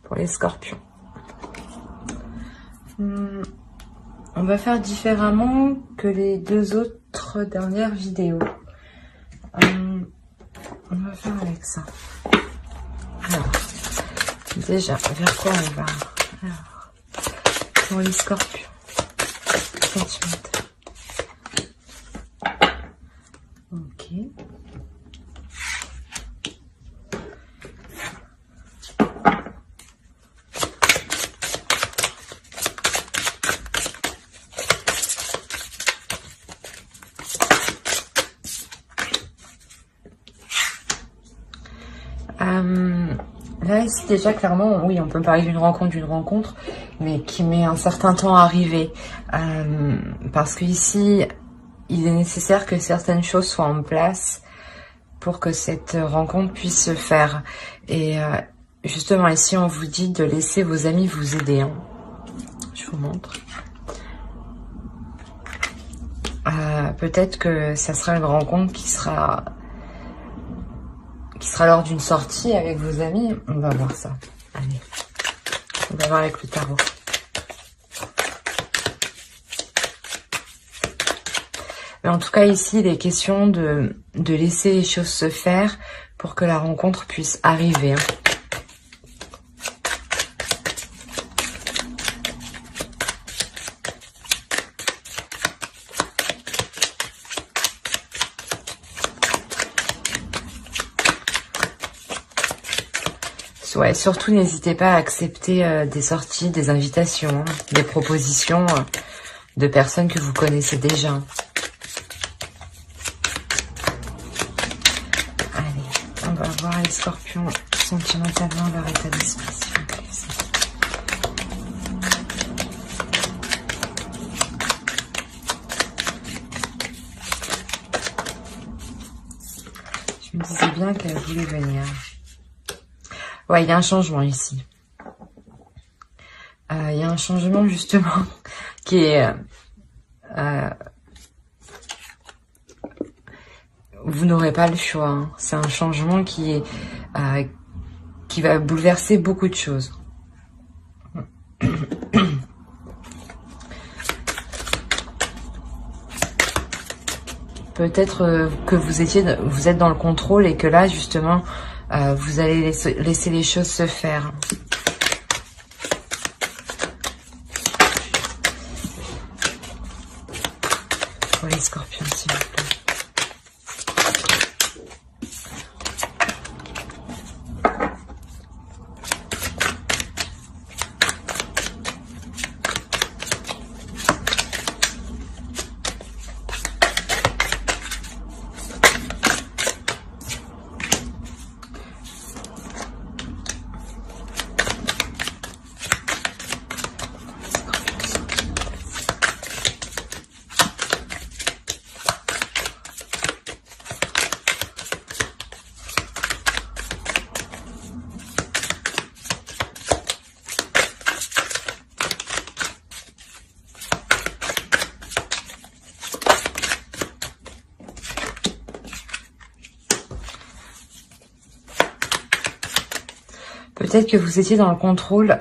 pour les scorpions. On va faire différemment que les deux autres dernières vidéos. On va faire avec ça. Alors, déjà, vers quoi on va? Alors, pour les scorpions. Centimètres. Ok. Là, ici, déjà, clairement, oui, on peut parler d'une rencontre, mais qui met un certain temps à arriver. Parce que ici, il est nécessaire que certaines choses soient en place pour que cette rencontre puisse se faire. Et justement, ici, on vous dit de laisser vos amis vous aider. Hein. Je vous montre. Peut-être que ça sera une rencontre qui sera lors d'une sortie avec vos amis. On va voir ça. Allez, on va voir avec le tarot. Mais en tout cas, ici, il est question de laisser les choses se faire pour que la rencontre puisse arriver. Hein. Ouais, surtout n'hésitez pas à accepter des sorties, des invitations, hein, des propositions de personnes que vous connaissez déjà. Allez, on va voir les scorpions sentimentalement leur état d'esprit, s'il vous plaît. Je me disais bien qu'elle voulait venir. Ouais, il y a un changement ici. Il y a un changement justement qui est... vous n'aurez pas le choix. Hein. C'est un changement qui va bouleverser beaucoup de choses. Peut-être que vous êtes dans le contrôle et que là justement... vous allez laisser les choses se faire. Pour les scorpions, s'il vous plaît. Peut-être que vous étiez dans le contrôle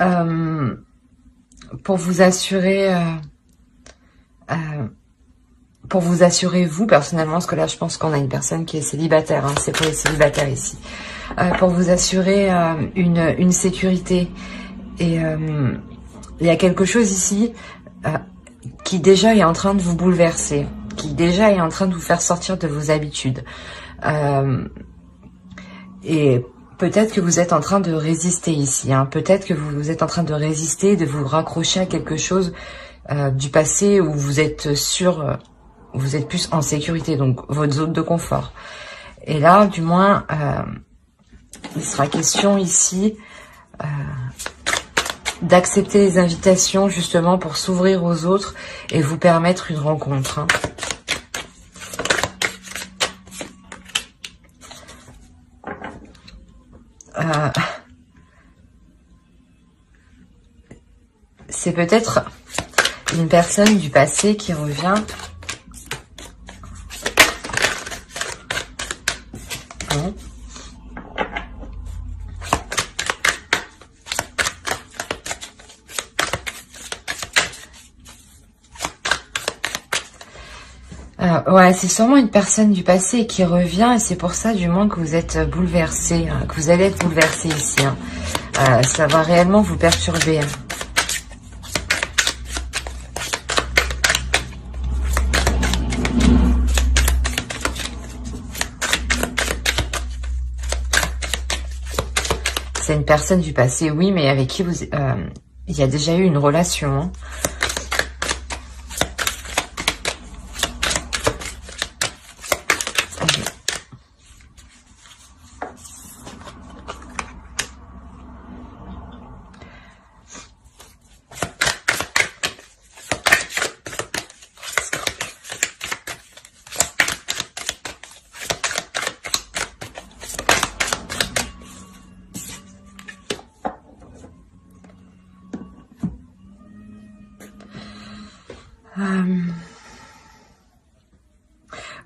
pour vous assurer vous personnellement, parce que là je pense qu'on a une personne qui est célibataire, hein, c'est pour les célibataires ici, pour vous assurer une sécurité. Et il y a quelque chose ici qui déjà est en train de vous bouleverser, qui déjà est en train de vous faire sortir de vos habitudes. Et peut-être que vous êtes en train de résister ici, hein. Peut-être que vous êtes en train de résister, de vous raccrocher à quelque chose du passé où vous êtes sûr, vous êtes plus en sécurité, donc votre zone de confort. Et là, du moins, il sera question ici d'accepter les invitations justement pour s'ouvrir aux autres et vous permettre une rencontre. Hein. C'est peut-être une personne du passé qui revient. Bon. Ouais, c'est sûrement une personne du passé qui revient et c'est pour ça du moins que vous êtes bouleversé, hein, que vous allez être bouleversé ici. Hein. Ça va réellement vous perturber. Hein. C'est une personne du passé, oui, mais avec qui vous... il y a déjà eu une relation. Hein.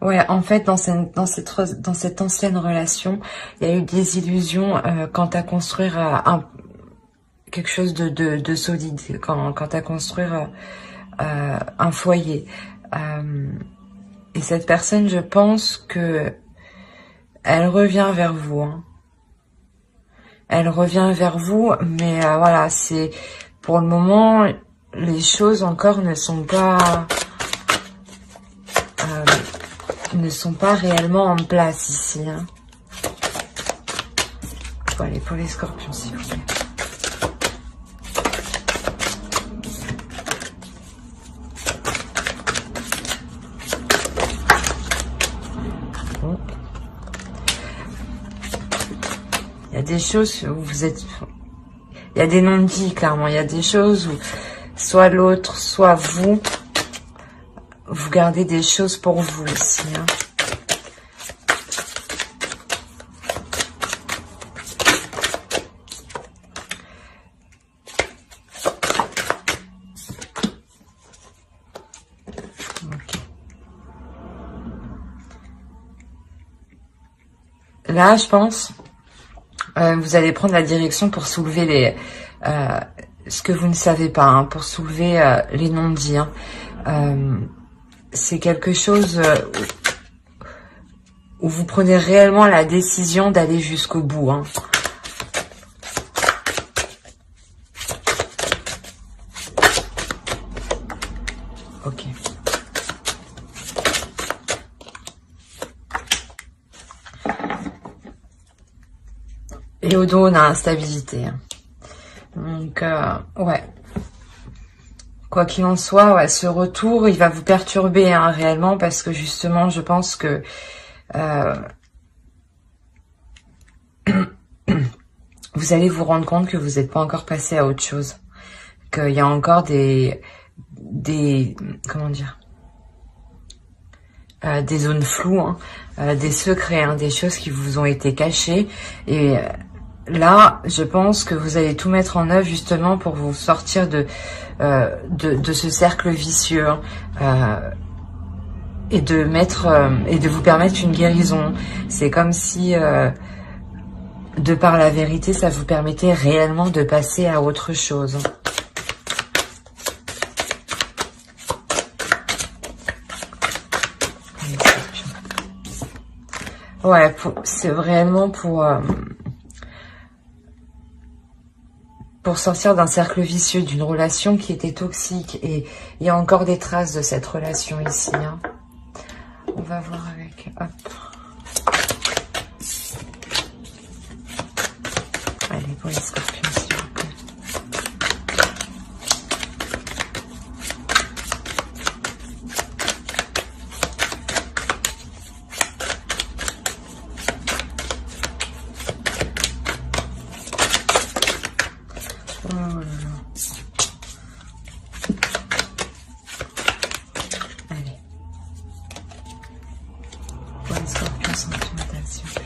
Ouais, en fait, dans cette ancienne relation, il y a eu des illusions quant à construire quelque chose de solide, quant à construire un foyer. Et cette personne, je pense que elle revient vers vous. Hein. Elle revient vers vous, mais voilà, c'est pour le moment, les choses encore ne sont pas réellement en place ici. Hein. Faut aller pour les scorpions, s'il vous plaît. Bon. Il y a des choses où vous êtes... Il y a des non-dits, clairement. Il y a des choses où soit l'autre, soit vous gardez des choses pour vous ici. Hein. Okay. Là, je pense, vous allez prendre la direction pour soulever ce que vous ne savez pas, hein, pour soulever les non-dits. Hein. C'est quelque chose où vous prenez réellement la décision d'aller jusqu'au bout. Hein. Ok. Et au dos, on a instabilité. Hein. Donc, ouais. Quoi qu'il en soit, ouais, ce retour, il va vous perturber hein, réellement parce que justement, je pense que vous allez vous rendre compte que vous n'êtes pas encore passé à autre chose. Qu'il y a encore des comment dire, des zones floues, hein, des secrets, hein, des choses qui vous ont été cachées. Et là, je pense que vous allez tout mettre en œuvre justement pour vous sortir de ce cercle vicieux hein, et de vous permettre une guérison. C'est comme si, de par la vérité, ça vous permettait réellement de passer à autre chose. Ouais, c'est vraiment pour sortir d'un cercle vicieux, d'une relation qui était toxique. Et il y a encore des traces de cette relation ici. Hein. On va voir avec... Hop. Allez, pour les scorpions, s'il vous plaît. Oh là là. Allez. Pour les scorpions sentimentales, s'il vous plaît.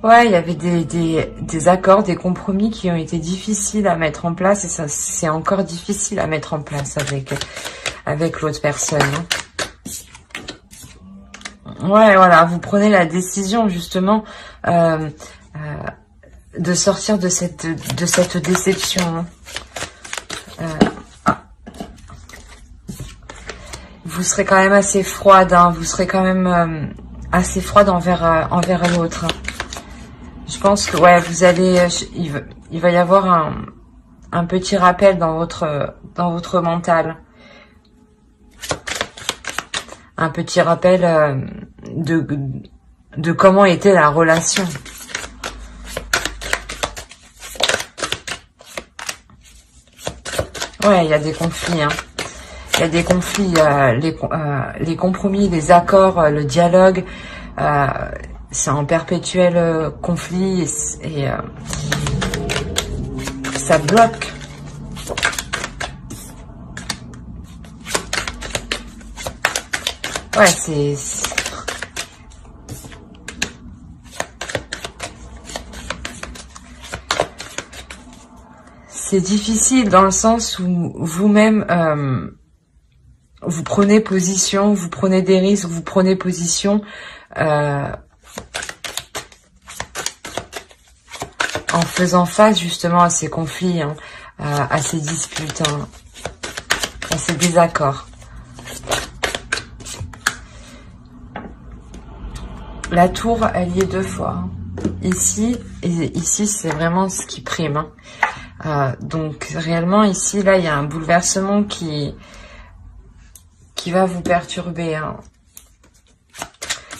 Ouais, il y avait des accords, des compromis qui ont été difficiles à mettre en place et ça c'est encore difficile à mettre en place avec l'autre personne. Hein. Ouais, voilà, vous prenez la décision justement de sortir de cette déception. Vous serez quand même assez froide, hein, vous serez quand même assez froide envers l'autre. Je pense que ouais, vous allez, il va y avoir un petit rappel dans votre mental, un petit rappel de comment était la relation. Ouais, il y a des conflits, hein. Il y a des conflits, les compromis, les accords, le dialogue, c'est en perpétuel conflit et ça bloque. Ouais, c'est difficile dans le sens où vous-même vous prenez position, vous prenez des risques, vous prenez position en faisant face justement à ces conflits, hein, à ces disputes, hein, à ces désaccords. La tour, elle y est 2 fois. Hein. Ici, et ici, c'est vraiment ce qui prime. Hein. Donc, réellement, ici, là, il y a un bouleversement qui va vous perturber. Hein.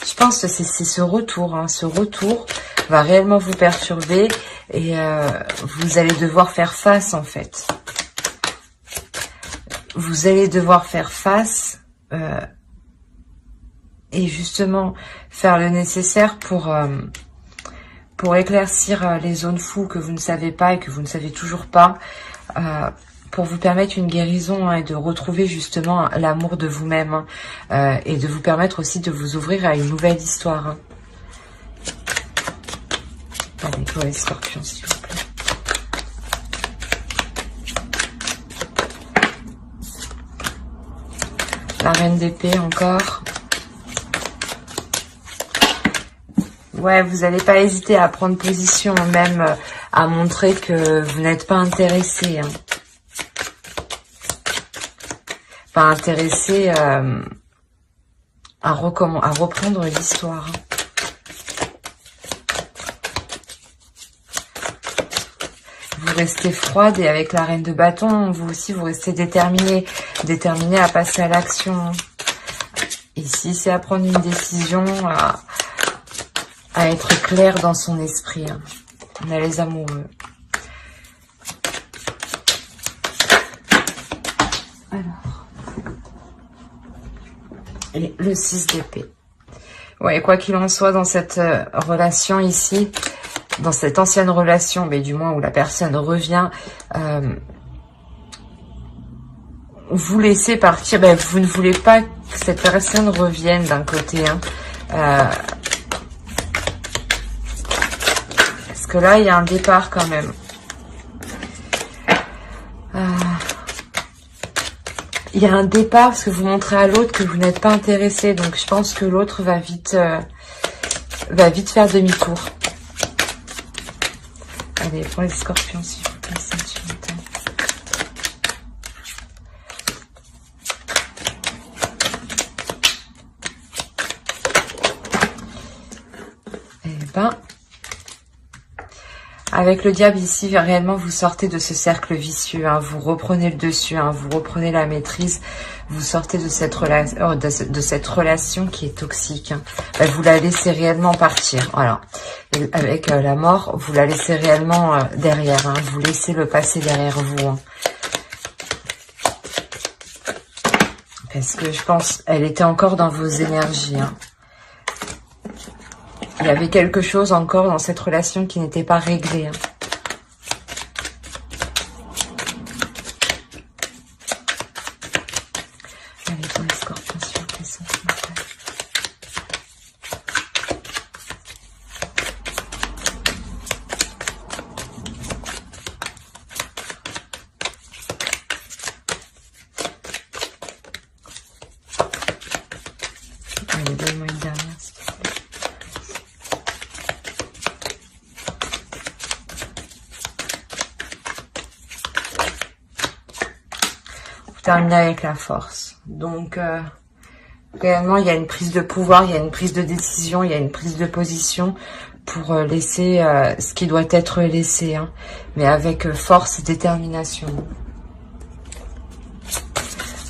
Je pense que c'est ce retour. Hein. Ce retour va réellement vous perturber et vous allez devoir faire face, en fait. Vous allez devoir faire face et justement faire le nécessaire pour éclaircir les zones floues que vous ne savez pas et que vous ne savez toujours pas, pour vous permettre une guérison, hein, et de retrouver justement l'amour de vous-même, hein, et de vous permettre aussi de vous ouvrir à une nouvelle histoire. Hein. Allez, toi les scorpions, s'il vous plaît. La reine d'épée encore. Ouais, vous n'allez pas hésiter à prendre position, même à montrer que vous n'êtes pas intéressé. Hein. Pas intéressé à reprendre l'histoire. Vous restez froide et avec la reine de bâton, vous aussi, vous restez déterminé à passer à l'action. Ici, c'est à prendre une décision, à être clair dans son esprit. Hein. On a les amoureux. Alors. Et le 6 d'épée. Ouais, quoi qu'il en soit, dans cette relation ici, dans cette ancienne relation, mais du moins où la personne revient, vous laissez partir. Ben, vous ne voulez pas que cette personne revienne d'un côté. Hein. Parce que là, il y a un départ quand même. Il y a un départ parce que vous montrez à l'autre que vous n'êtes pas intéressé. Donc, je pense que l'autre va vite faire demi-tour. Allez, pour les scorpions, s'il vous plaît, sentimental. Eh ben, avec le diable ici, réellement, vous sortez de ce cercle vicieux. Hein, vous reprenez le dessus, hein, vous reprenez la maîtrise. Vous sortez de cette relation qui est toxique. Hein. Vous la laissez réellement partir. Voilà. Et avec la mort, vous la laissez réellement derrière. Hein. Vous laissez le passé derrière vous. Hein. Parce que je pense, elle était encore dans vos énergies. Hein. Il y avait quelque chose encore dans cette relation qui n'était pas réglé. Hein. Allez, pour les scorpions, s'il vous plaît, sentimental. Allez, donne-moi une dernière. terminer avec la force. Donc, réellement, il y a une prise de pouvoir, il y a une prise de décision, il y a une prise de position pour laisser ce qui doit être laissé, hein, mais avec force et détermination.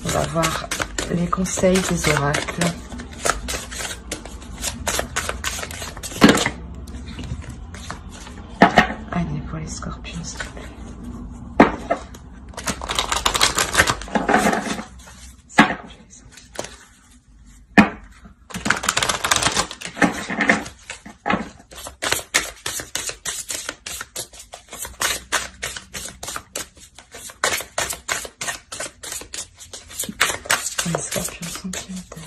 On va voir les conseils des oracles. Allez, pour les scorpions, s'il te plaît. Les scorpions sentimentaux.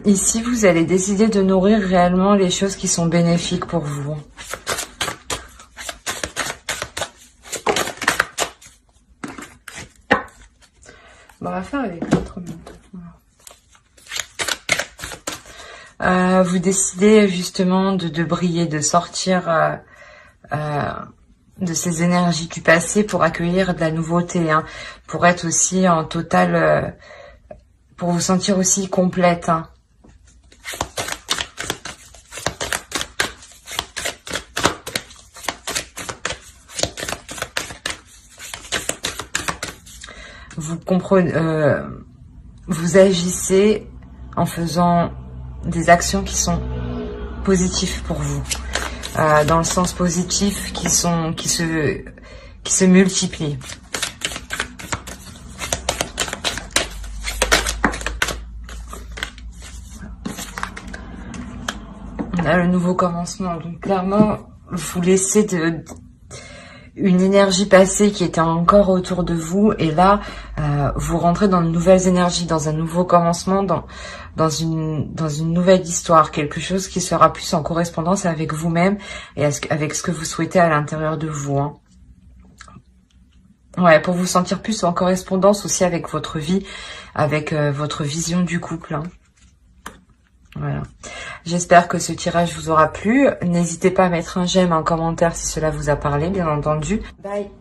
Ici, vous allez décider de nourrir réellement les choses qui sont bénéfiques pour vous. Bon, on va faire avec l'autre main. Vous décidez justement de briller, de sortir de ces énergies du passé pour accueillir de la nouveauté, hein, pour être aussi en total... pour vous sentir aussi complète, hein. Vous comprenez, vous agissez en faisant des actions qui sont positives pour vous, dans le sens positif, qui se multiplient. On a le nouveau commencement, donc clairement vous laissez une énergie passée qui était encore autour de vous, et là vous rentrez dans de nouvelles énergies, dans un nouveau commencement, dans une nouvelle histoire, quelque chose qui sera plus en correspondance avec vous-même et avec ce que vous souhaitez à l'intérieur de vous, hein. Ouais, pour vous sentir plus en correspondance aussi avec votre vie, avec votre vision du couple, hein. Voilà. J'espère que ce tirage vous aura plu. N'hésitez pas à mettre un j'aime, un commentaire si cela vous a parlé, bien entendu. Bye.